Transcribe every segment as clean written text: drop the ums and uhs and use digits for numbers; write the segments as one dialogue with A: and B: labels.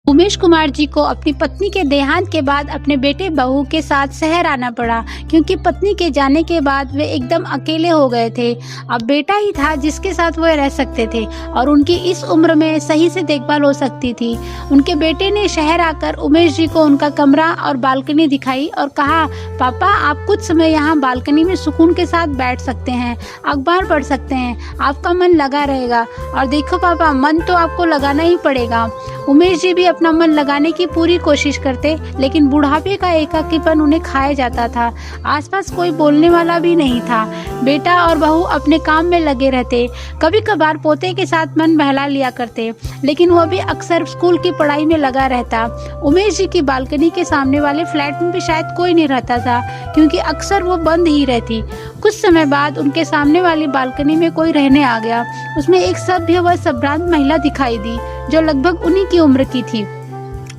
A: उमेश कुमार जी को अपनी पत्नी के देहांत के बाद अपने बेटे बहू के साथ शहर आना पड़ा, क्योंकि पत्नी के जाने के बाद वे एकदम अकेले हो गए थे। अब बेटा ही था जिसके साथ वे रह सकते थे और उनकी इस उम्र में सही से देखभाल हो सकती थी। उनके बेटे ने शहर आकर उमेश जी को उनका कमरा और बालकनी दिखाई और कहा, पापा आप कुछ समय यहाँ बालकनी में सुकून के साथ बैठ सकते हैं, अखबार पढ़ सकते हैं, आपका मन लगा रहेगा। और देखो पापा, मन तो आपको लगाना ही पड़ेगा। उमेश जी भी अपना मन लगाने की पूरी कोशिश करते, लेकिन बुढ़ापे का एकाकीपन उन्हें खाया जाता था। आसपास कोई बोलने वाला भी नहीं था। बेटा और बहू अपने काम में लगे रहते। कभी कभार पोते के साथ मन बहला लिया करते, लेकिन वह भी अक्सर स्कूल की पढ़ाई में लगा रहता। उमेश जी की बालकनी के सामने वाले फ्लैट में भी शायद कोई नहीं रहता था, क्योंकि अक्सर वो बंद ही रहती। कुछ समय बाद उनके सामने वाली बालकनी में कोई रहने आ गया। उसमें एक सभ्य व संभ्रांत महिला दिखाई दी, जो लगभग उन्हीं की उम्र की थी।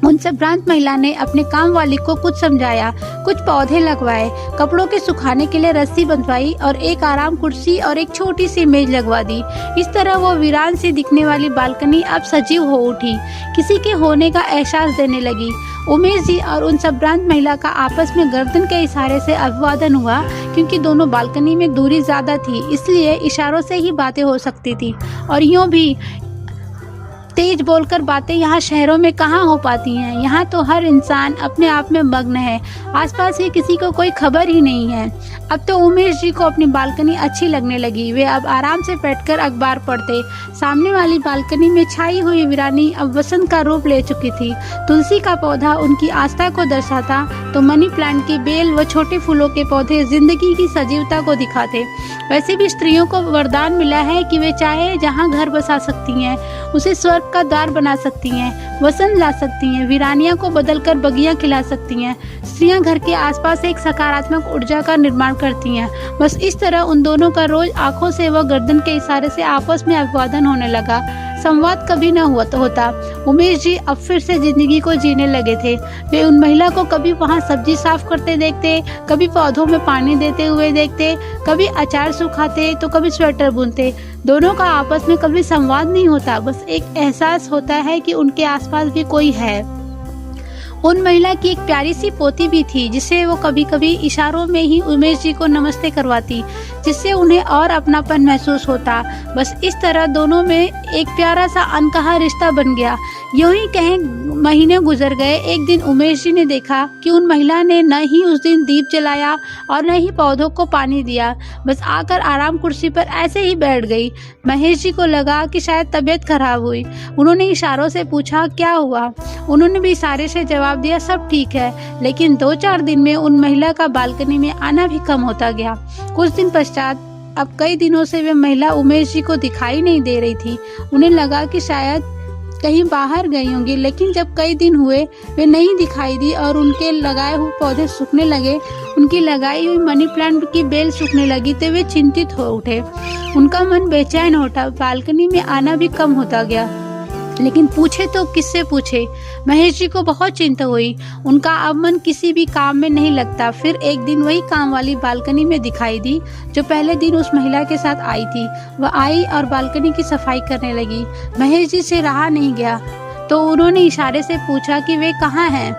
A: उन संभ्रांत महिला ने अपने काम वाली को कुछ समझाया, कुछ पौधे लगवाए, कपड़ों के सुखाने के लिए रस्सी बंधवाई और एक आराम कुर्सी और एक छोटी सी मेज लगवा दी। इस तरह वो वीरान सी दिखने वाली बालकनी अब सजीव हो उठी, किसी के होने का एहसास देने लगी। उमेश जी और उन संभ्रांत महिला का आपस में गर्दन के इशारे से अभिवादन हुआ, क्योंकि दोनों बालकनी में दूरी ज्यादा थी, इसलिए इशारों से ही बातें हो सकती थी। और यूं भी तेज बोलकर बातें यहाँ शहरों में कहाँ हो पाती हैं। यहाँ तो हर इंसान अपने आप में मग्न है, आसपास ही किसी को कोई खबर ही नहीं है। अब तो उमेश जी को अपनी बालकनी अच्छी लगने लगी। वे अब आराम से बैठकर अखबार पढ़ते। सामने वाली बालकनी में छाई हुई वीरानी अब वसंत का रूप ले चुकी थी। तुलसी का पौधा उनकी आस्था को दर्शाता, तो मनी प्लांट की बेल व छोटे फूलों के पौधे जिंदगी की सजीवता को दिखाते। वैसे भी स्त्रियों को वरदान मिला है कि वे चाहे जहाँ घर बसा सकती हैं, उसे स्वर्ग का द्वार बना सकती हैं, वसंत ला सकती हैं, वीरानिया को बदलकर बगिया खिला सकती हैं। स्त्रियां घर के आसपास एक सकारात्मक ऊर्जा का निर्माण करती हैं। बस इस तरह उन दोनों का रोज आंखों से व गर्दन के इशारे से आपस में अभिवादन होने लगा। संवाद कभी न होता। उमेश जी अब फिर से जिंदगी को जीने लगे थे। वे उन महिला को कभी वहाँ सब्जी साफ करते देखते, कभी पौधों में पानी देते हुए देखते, कभी अचार सुखाते तो कभी स्वेटर बुनते। दोनों का आपस में कभी संवाद नहीं होता, बस एक एहसास होता है कि उनके आसपास भी कोई है। उन महिला की एक प्यारी सी पोती भी थी, जिसे वो कभी कभी इशारों में ही उमेश जी को नमस्ते करवाती, जिससे उन्हें और अपनापन महसूस होता। बस इस तरह दोनों में एक प्यारा सा अनकहा रिश्ता बन गया। यूं ही कहें महीने गुजर गए। एक दिन उमेश जी ने देखा कि उन महिला ने न ही उस दिन दीप जलाया और न ही पौधों को पानी दिया, बस आकर आराम कुर्सी पर ऐसे ही बैठ गई। महेश जी को लगा कि शायद तबीयत खराब हुई। उन्होंने इशारों से पूछा, क्या हुआ? उन्होंने भी इशारे से जवाब दिया, सब ठीक है। लेकिन 2-4 दिन में उन महिला का बालकनी में आना भी कम होता गया। कुछ दिन पश्चात अब कई दिनों से वे महिला उमेश जी को दिखाई नहीं दे रही थी। उन्हें लगा कि शायद कहीं बाहर गई होंगी, लेकिन जब कई दिन हुए वे नहीं दिखाई दी और उनके लगाए हुए पौधे सूखने लगे, उनकी लगाई हुई मनी प्लांट की बेल सूखने लगी, तो वे चिंतित हो उठे। उनका मन बेचैन होता, बालकनी में आना भी कम होता गया। लेकिन पूछे तो किससे पूछे? महेश जी को बहुत चिंता हुई। उनका अब मन किसी भी काम में नहीं लगता। फिर एक दिन वही काम वाली बालकनी में दिखाई दी, जो पहले दिन उस महिला के साथ आई थी। वह आई और बालकनी की सफाई करने लगी। महेश जी से रहा नहीं गया, तो उन्होंने इशारे से पूछा कि वे कहाँ हैं।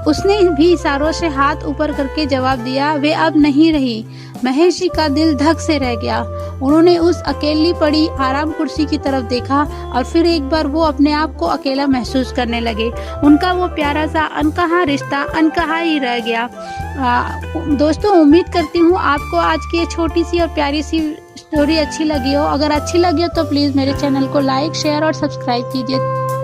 A: उसने भी इशारों से हाथ ऊपर करके जवाब दिया, वे अब नहीं रही। महेश जी का दिल धक से रह गया। उन्होंने उस अकेली पड़ी आराम कुर्सी की तरफ देखा और फिर एक बार वो अपने आप को अकेला महसूस करने लगे। उनका वो प्यारा सा अनकहा रिश्ता अनकहा ही रह गया। दोस्तों, उम्मीद करती हूँ आपको आज की ये छोटी सी और प्यारी सी स्टोरी अच्छी लगी हो। अगर अच्छी लगी हो तो प्लीज़ मेरे चैनल को लाइक, शेयर और सब्सक्राइब कीजिए।